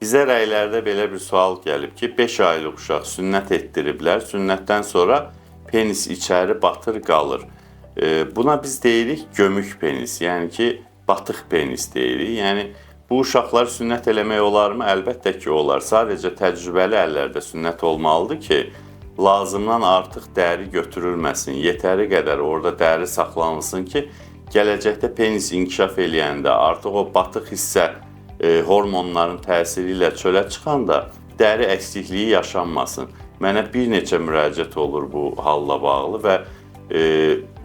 Bizə rəylərdə belə bir sual gəlib ki, 5 aylıq uşaq sünnət etdiriblər, sünnətdən sonra penis içəri batır qalır. Buna biz deyirik gömük penis, yəni ki, batıq penis deyirik. Yəni, bu uşaqlar sünnət eləmək olarmı? Əlbəttə ki, olar. Sadəcə təcrübəli əllərdə sünnət olmalıdır ki, lazımdan artıq dəri götürülməsin, yetəri qədər orada dəri saxlanılsın ki, gələcəkdə penis inkişaf eləyəndə artıq o batıq hissə hormonların təsiri ilə çölə çıxanda dəri əksikliyi yaşanmasın. Mənə bir neçə müraciət olur bu halla bağlı və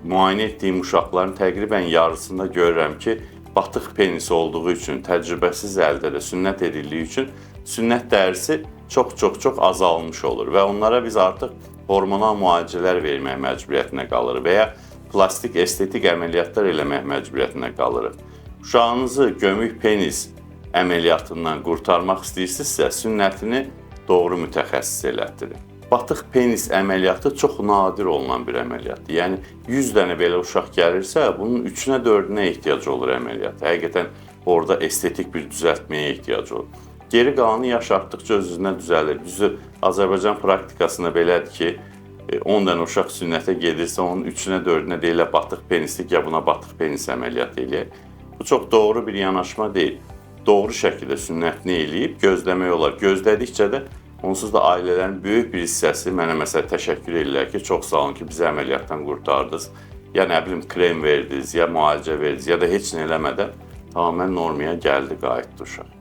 müayinə etdiyim uşaqların təqribən yarısında görürəm ki, batıq penis olduğu üçün, təcrübəsiz əldə də sünnət edildiyi üçün sünnət dərisi çox azalmış olur və onlara biz artıq hormonal müalicələr vermək məcburiyyətinə qalırıq və ya plastik estetik əməliyyatlar eləmək məcburiyyətinə qalırıq. Uşağınızı gömük penis əməliyyatından qurtarmaq istəyirsinizsə, sünnətini doğru mütəxəssis elətdirin. Batıq penis əməliyyatı çox nadir olunan bir əməliyyatdır. Yəni, 100 dənə belə uşaq gəlirsə, bunun 3-nə 4-nə ehtiyac olur əməliyyat. Həqiqətən orada estetik bir düzəltməyə ehtiyac olur. Geri qalanı yaş artdıqca öz-özünə düzəlir. Düzü, Azərbaycan praktikasında belədir ki, 10 dənə uşaq sünnətə gedirsə, onun 3-nə 4-nə deyilə batıq penislik, ya buna batıq penis əməliyyatı eləyək. Bu çox doğru bir yanaşma deyil. Doğru şəkildə sünnətini eləyib gözləmək olar. Gözlədikcə də onsuz da ailələrin böyük bir hissəsi mənə məsələn təşəkkür edirlər ki, çox sağ olun ki, bizi əməliyyatdan qurtardınız. Ya nə bilim krem verdiniz, ya müalicə verdiniz, ya da heç nə eləmədən tamamilə normaya gəldi, qayıtdı uşaq.